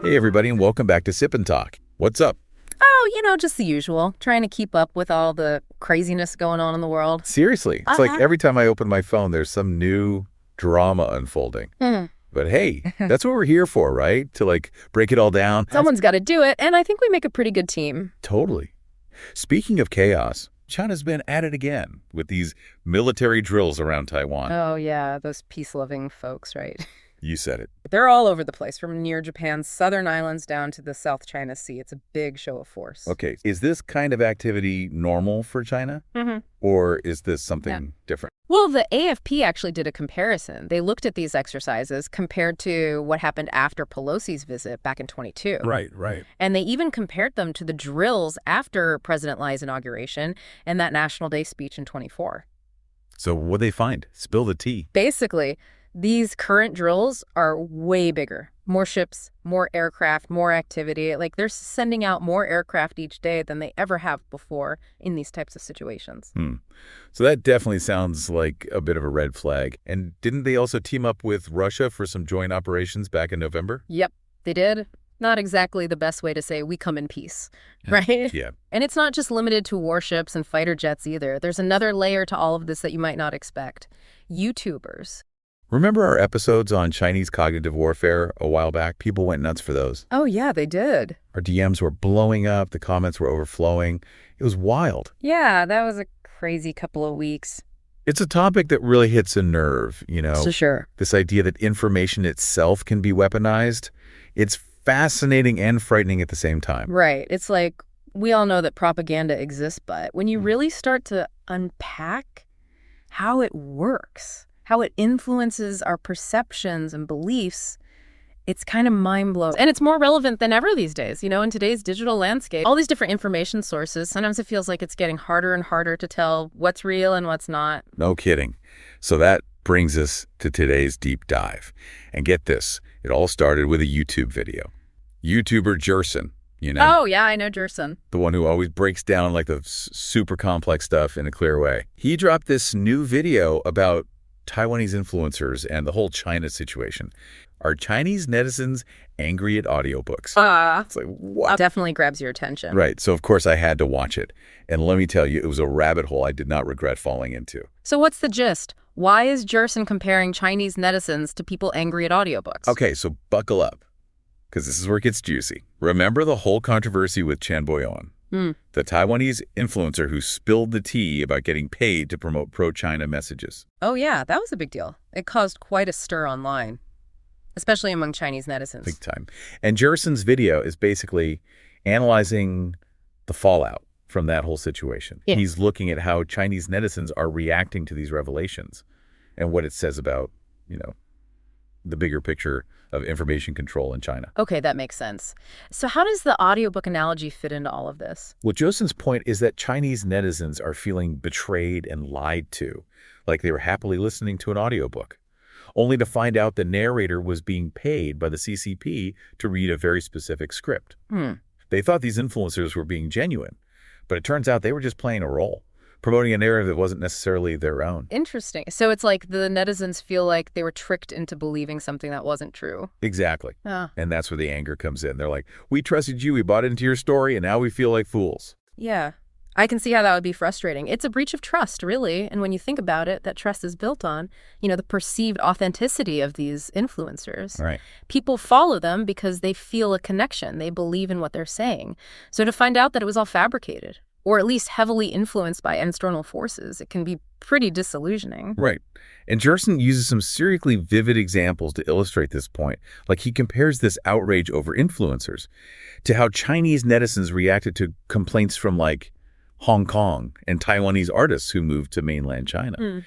Hey everybody, and welcome back to Sip and Talk. What's up? Oh, just the usual. Trying to keep up with all the craziness going on in the world. Seriously, it's like every time I open my phone, there's some new drama unfolding. But hey, that's what we're here for, right? To break it all down. Someone's got to do it, and I think we make a pretty good team. Totally. Speaking of chaos, China's been at it again with these military drills around Taiwan. Oh, yeah, those peace-loving folks, right? You said it. They're all over the place, from near Japan's southern islands down to the South China Sea. It's a big show of force. Okay, is this kind of activity normal for China? Or is this something different? Well, the AFP actually did a comparison. They looked at these exercises compared to what happened after Pelosi's visit back in 22. Right. And they even compared them to the drills after President Lai's inauguration and that National Day speech in 24. So what'd they find? Spill the tea. Basically, these current drills are way bigger. More ships, more aircraft, more activity. They're sending out more aircraft each day than they ever have before in these types of situations. So that definitely sounds like a bit of a red flag. And didn't they also team up with Russia for some joint operations back in November? Yep, they did. Not exactly the best way to say we come in peace, right? Yeah. And it's not just limited to warships and fighter jets either. There's another layer to all of this that you might not expect. YouTubers. Remember our episodes on Chinese cognitive warfare a while back? People went nuts for those. Oh, yeah, they did. Our DMs were blowing up. The comments were overflowing. It was wild. Yeah, that was a crazy couple of weeks. It's a topic that really hits a nerve, For sure. This idea that information itself can be weaponized. It's fascinating and frightening at the same time. Right. It's like we all know that propaganda exists, but when you really start to unpack how it works, how it influences our perceptions and beliefs, it's kind of mind-blowing. And it's more relevant than ever these days, in today's digital landscape. All these different information sources, sometimes it feels like it's getting harder and harder to tell what's real and what's not. No kidding. So that brings us to today's deep dive. And get this, it all started with a YouTube video. YouTuber Jerson, Oh, yeah, I know Jerson. The one who always breaks down the super complex stuff in a clear way. He dropped this new video about Taiwanese influencers and the whole China situation. Are Chinese netizens angry at audiobooks? It's like, what? It definitely grabs your attention. Right. So, of course, I had to watch it. And let me tell you, it was a rabbit hole I did not regret falling into. So what's the gist? Why is Jerson comparing Chinese netizens to people angry at audiobooks? Okay, so buckle up, because this is where it gets juicy. Remember the whole controversy with Chan Boyon? The Taiwanese influencer who spilled the tea about getting paid to promote pro-China messages. Oh, yeah, that was a big deal. It caused quite a stir online, especially among Chinese netizens. Big time. And Jerson's video is basically analyzing the fallout from that whole situation. Yeah. He's looking at how Chinese netizens are reacting to these revelations and what it says about, the bigger picture of information control in China. Okay, that makes sense. So how does the audiobook analogy fit into all of this? Well, Jerson's point is that Chinese netizens are feeling betrayed and lied to, like they were happily listening to an audiobook, only to find out the narrator was being paid by the CCP to read a very specific script. They thought these influencers were being genuine, but it turns out they were just playing a role, promoting a narrative that wasn't necessarily their own. Interesting. So it's like the netizens feel like they were tricked into believing something that wasn't true. Exactly. And that's where the anger comes in. They're like, we trusted you, we bought into your story, and now we feel like fools. Yeah. I can see how that would be frustrating. It's a breach of trust, really. And when you think about it, that trust is built on, the perceived authenticity of these influencers. Right. People follow them because they feel a connection. They believe in what they're saying. So to find out that it was all fabricated, or at least heavily influenced by external forces, it can be pretty disillusioning. Right. And Jerson uses some seriously vivid examples to illustrate this point. He compares this outrage over influencers to how Chinese netizens reacted to complaints from Hong Kong and Taiwanese artists who moved to mainland China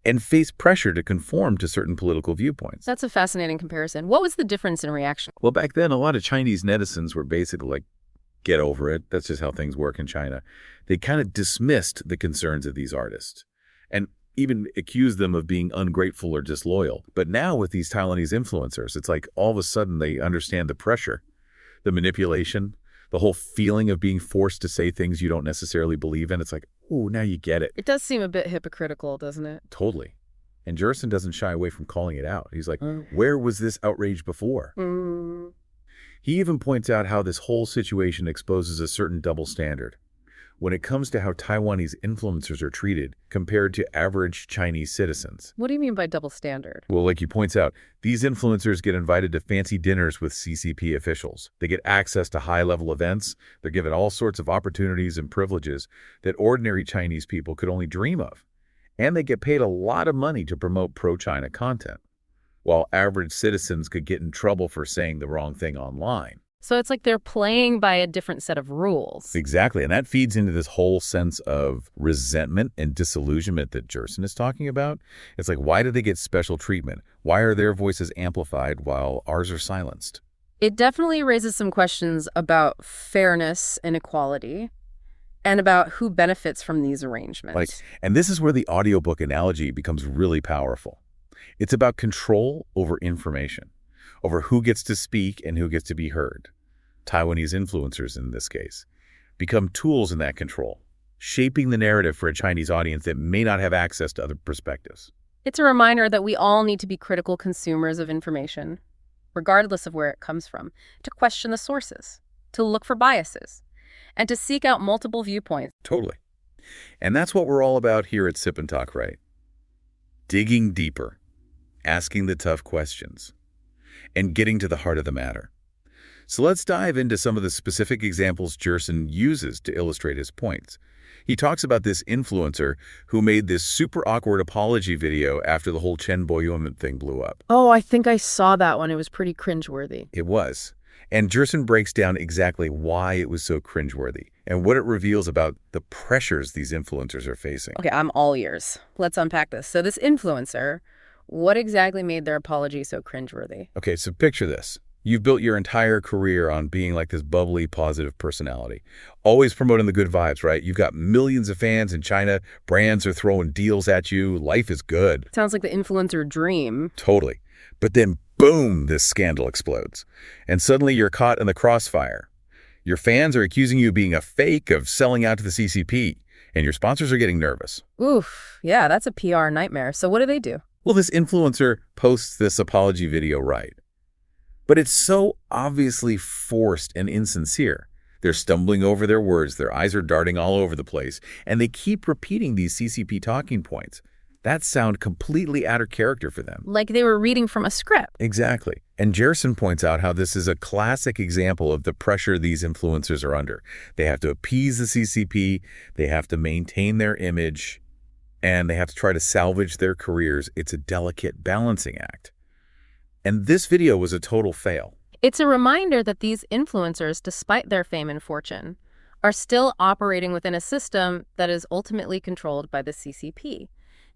and faced pressure to conform to certain political viewpoints. That's a fascinating comparison. What was the difference in reaction? Well, back then, a lot of Chinese netizens were basically get over it. That's just how things work in China. They kind of dismissed the concerns of these artists and even accused them of being ungrateful or disloyal. But now with these Taiwanese influencers, it's like all of a sudden they understand the pressure, the manipulation, the whole feeling of being forced to say things you don't necessarily believe in. It's like, oh, now you get it. It does seem a bit hypocritical, doesn't it? Totally. And Jerson doesn't shy away from calling it out. He's like, where was this outrage before? He even points out how this whole situation exposes a certain double standard when it comes to how Taiwanese influencers are treated compared to average Chinese citizens. What do you mean by double standard? Well, like he points out, these influencers get invited to fancy dinners with CCP officials. They get access to high-level events. They're given all sorts of opportunities and privileges that ordinary Chinese people could only dream of. And they get paid a lot of money to promote pro-China content, while average citizens could get in trouble for saying the wrong thing online. So it's like they're playing by a different set of rules. Exactly, and that feeds into this whole sense of resentment and disillusionment that Jerson is talking about. It's like, why do they get special treatment? Why are their voices amplified while ours are silenced? It definitely raises some questions about fairness and equality and about who benefits from these arrangements. And this is where the audiobook analogy becomes really powerful. It's about control over information, over who gets to speak and who gets to be heard. Taiwanese influencers, in this case, become tools in that control, shaping the narrative for a Chinese audience that may not have access to other perspectives. It's a reminder that we all need to be critical consumers of information, regardless of where it comes from, to question the sources, to look for biases, and to seek out multiple viewpoints. Totally. And that's what we're all about here at Sip and Talk, right? Digging deeper, asking the tough questions, and getting to the heart of the matter. So let's dive into some of the specific examples Jerson uses to illustrate his points. He talks about this influencer who made this super awkward apology video after the whole Chen Boyuan thing blew up. Oh, I think I saw that one. It was pretty cringeworthy. It was. And Jerson breaks down exactly why it was so cringeworthy and what it reveals about the pressures these influencers are facing. Okay, I'm all ears. Let's unpack this. So this influencer, what exactly made their apology so cringeworthy? Okay, so picture this. You've built your entire career on being like this bubbly, positive personality, always promoting the good vibes, right? You've got millions of fans in China. Brands are throwing deals at you. Life is good. Sounds like the influencer dream. Totally. But then, boom, this scandal explodes. And suddenly you're caught in the crossfire. Your fans are accusing you of being a fake, of selling out to the CCP, and your sponsors are getting nervous. Oof, yeah, that's a PR nightmare. So what do? Well, this influencer posts this apology video, right? But it's so obviously forced and insincere. They're stumbling over their words, their eyes are darting all over the place, and they keep repeating these CCP talking points that sound completely out of character for them. Like they were reading from a script. Exactly. And Jerson points out how this is a classic example of the pressure these influencers are under. They have to appease the CCP, they have to maintain their image, and they have to try to salvage their careers. It's a delicate balancing act. And this video was a total fail. It's a reminder that these influencers, despite their fame and fortune, are still operating within a system that is ultimately controlled by the CCP.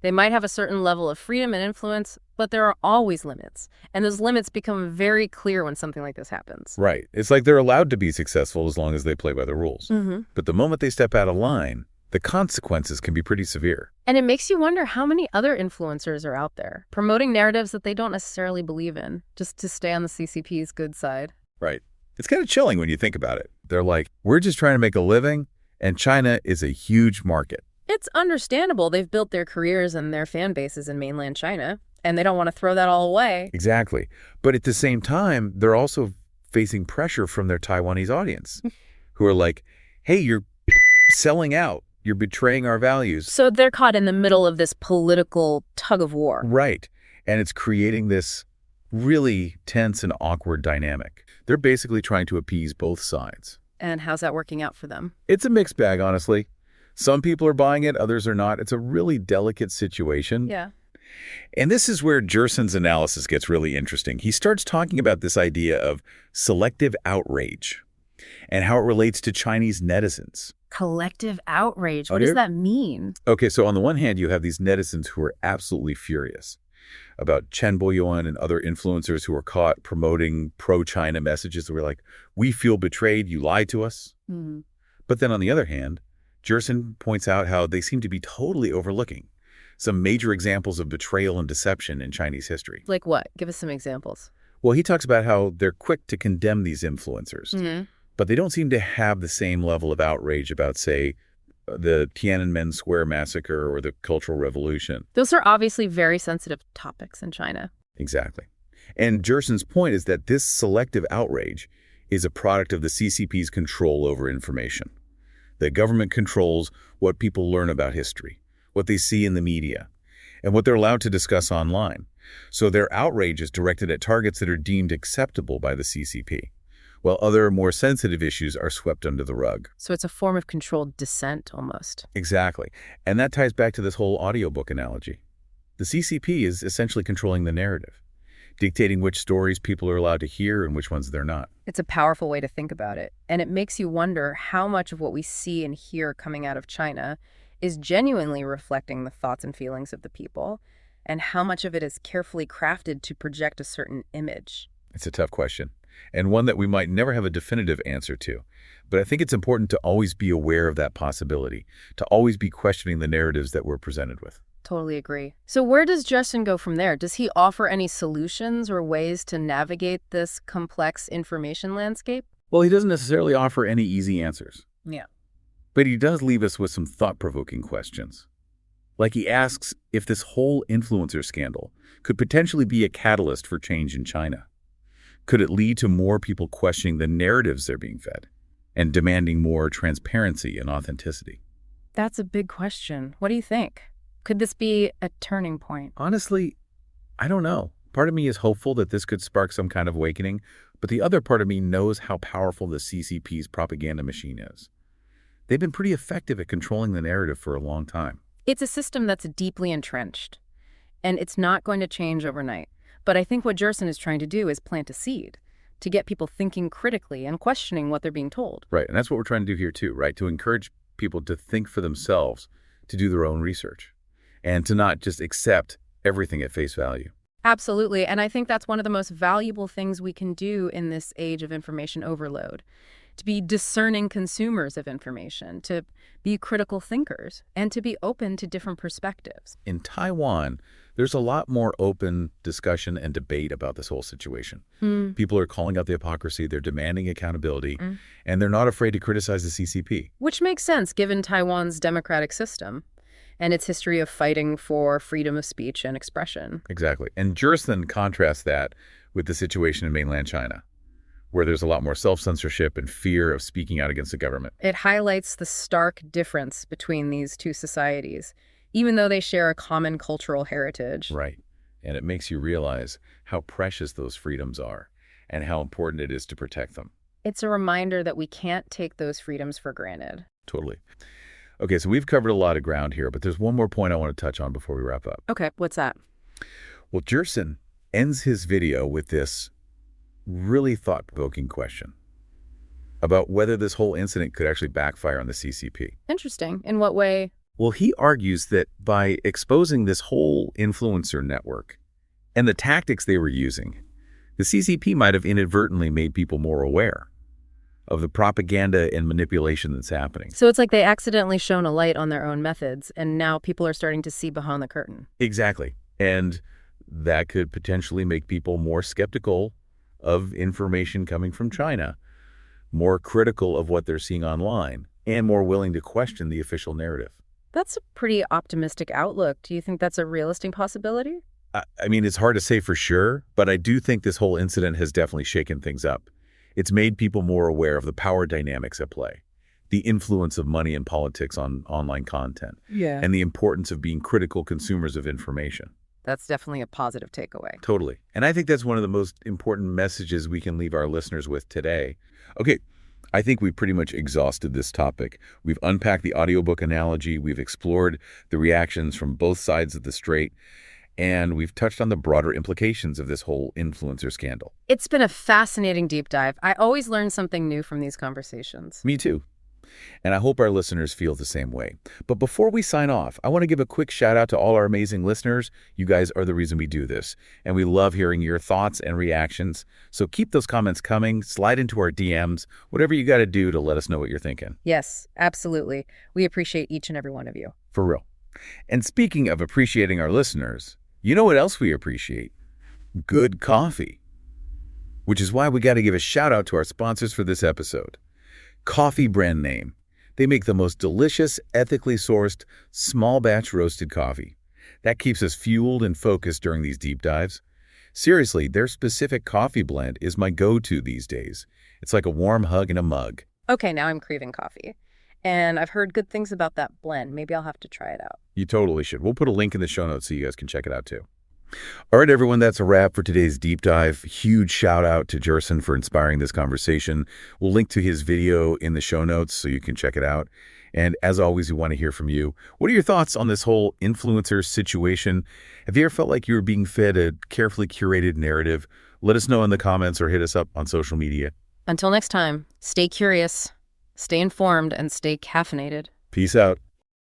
They might have a certain level of freedom and influence, but there are always limits. And those limits become very clear when something like this happens. Right. It's like they're allowed to be successful as long as they play by the rules. Mm-hmm. But the moment they step out of line, the consequences can be pretty severe. And it makes you wonder how many other influencers are out there promoting narratives that they don't necessarily believe in, just to stay on the CCP's good side. Right. It's kind of chilling when you think about it. They're like, we're just trying to make a living, and China is a huge market. It's understandable. They've built their careers and their fan bases in mainland China, and they don't want to throw that all away. Exactly. But at the same time, they're also facing pressure from their Taiwanese audience, who are like, hey, you're selling out. You're betraying our values. So they're caught in the middle of this political tug of war. Right. And it's creating this really tense and awkward dynamic. They're basically trying to appease both sides. And how's that working out for them? It's a mixed bag, honestly. Some people are buying it, others are not. It's a really delicate situation. Yeah. And this is where Jerson's analysis gets really interesting. He starts talking about this idea of selective outrage and how it relates to Chinese netizens. Collective outrage. What does that mean? Okay, so on the one hand, you have these netizens who are absolutely furious about Chen Boyuan and other influencers who are caught promoting pro-China messages. We're like, we feel betrayed, you lied to us. Mm-hmm. But then on the other hand, Jerson points out how they seem to be totally overlooking some major examples of betrayal and deception in Chinese history. Like what? Give us some examples. Well, he talks about how they're quick to condemn these influencers, but they don't seem to have the same level of outrage about, say, the Tiananmen Square massacre or the Cultural Revolution. Those are obviously very sensitive topics in China. Exactly. And Jerson's point is that this selective outrage is a product of the CCP's control over information. The government controls what people learn about history, what they see in the media, and what they're allowed to discuss online. So their outrage is directed at targets that are deemed acceptable by the CCP, while other more sensitive issues are swept under the rug. So it's a form of controlled dissent, almost. Exactly. And that ties back to this whole audiobook analogy. The CCP is essentially controlling the narrative, dictating which stories people are allowed to hear and which ones they're not. It's a powerful way to think about it. And it makes you wonder how much of what we see and hear coming out of China is genuinely reflecting the thoughts and feelings of the people, and how much of it is carefully crafted to project a certain image. It's a tough question, and one that we might never have a definitive answer to. But I think it's important to always be aware of that possibility, to always be questioning the narratives that we're presented with. Totally agree. So where does Justin go from there? Does he offer any solutions or ways to navigate this complex information landscape? Well, he doesn't necessarily offer any easy answers. Yeah. But he does leave us with some thought-provoking questions. Like he asks if this whole influencer scandal could potentially be a catalyst for change in China. Could it lead to more people questioning the narratives they're being fed and demanding more transparency and authenticity? That's a big question. What do you think? Could this be a turning point? Honestly, I don't know. Part of me is hopeful that this could spark some kind of awakening, but the other part of me knows how powerful the CCP's propaganda machine is. They've been pretty effective at controlling the narrative for a long time. It's a system that's deeply entrenched, and it's not going to change overnight. But I think what Jerson is trying to do is plant a seed to get people thinking critically and questioning what they're being told. Right, and that's what we're trying to do here too, right? To encourage people to think for themselves, to do their own research, and to not just accept everything at face value. Absolutely, and I think that's one of the most valuable things we can do in this age of information overload. To be discerning consumers of information, to be critical thinkers, and to be open to different perspectives. In Taiwan, there's a lot more open discussion and debate about this whole situation. People are calling out the hypocrisy, they're demanding accountability, and they're not afraid to criticize the CCP. Which makes sense given Taiwan's democratic system and its history of fighting for freedom of speech and expression. Exactly. And Jerson contrasts that with the situation in mainland China, where there's a lot more self-censorship and fear of speaking out against the government. It highlights the stark difference between these two societies, even though they share a common cultural heritage. Right. And it makes you realize how precious those freedoms are and how important it is to protect them. It's a reminder that we can't take those freedoms for granted. Totally. Okay, so we've covered a lot of ground here, but there's one more point I want to touch on before we wrap up. Okay, what's that? Well, Jerson ends his video with this really thought-provoking question about whether this whole incident could actually backfire on the CCP. Interesting. In what way? Well, he argues that by exposing this whole influencer network and the tactics they were using, the CCP might have inadvertently made people more aware of the propaganda and manipulation that's happening. So it's like they accidentally shone a light on their own methods, and now people are starting to see behind the curtain. Exactly. And that could potentially make people more skeptical of information coming from China, more critical of what they're seeing online, and more willing to question the official narrative. That's a pretty optimistic outlook. Do you think that's a realistic possibility? I mean, it's hard to say for sure, but I do think this whole incident has definitely shaken things up. It's made people more aware of the power dynamics at play, the influence of money and politics on online content, and the importance of being critical consumers of information. That's definitely a positive takeaway. Totally. And I think that's one of the most important messages we can leave our listeners with today. Okay, I think we've pretty much exhausted this topic. We've unpacked the audiobook analogy, we've explored the reactions from both sides of the strait, and we've touched on the broader implications of this whole influencer scandal. It's been a fascinating deep dive. I always learn something new from these conversations. Me too. And I hope our listeners feel the same way. But before we sign off, I want to give a quick shout out to all our amazing listeners. You guys are the reason we do this. And we love hearing your thoughts and reactions. So keep those comments coming, slide into our DMs, whatever you got to do to let us know what you're thinking. Yes, absolutely. We appreciate each and every one of you. For real. And speaking of appreciating our listeners, you know what else we appreciate? Good coffee. Which is why we got to give a shout out to our sponsors for this episode. Coffee brand name. They make the most delicious, ethically sourced, small batch roasted coffee. That keeps us fueled and focused during these deep dives. Seriously, their specific coffee blend is my go-to these days. It's like a warm hug in a mug. Okay, now I'm craving coffee. And I've heard good things about that blend. Maybe I'll have to try it out. You totally should. We'll put a link in the show notes so you guys can check it out too. All right, everyone, that's a wrap for today's deep dive. Huge shout out to Jerson for inspiring this conversation. We'll link to his video in the show notes so you can check it out. And as always, we want to hear from you. What are your thoughts on this whole influencer situation? Have you ever felt like you were being fed a carefully curated narrative? Let us know in the comments or hit us up on social media. Until next time, stay curious, stay informed, and stay caffeinated. Peace out.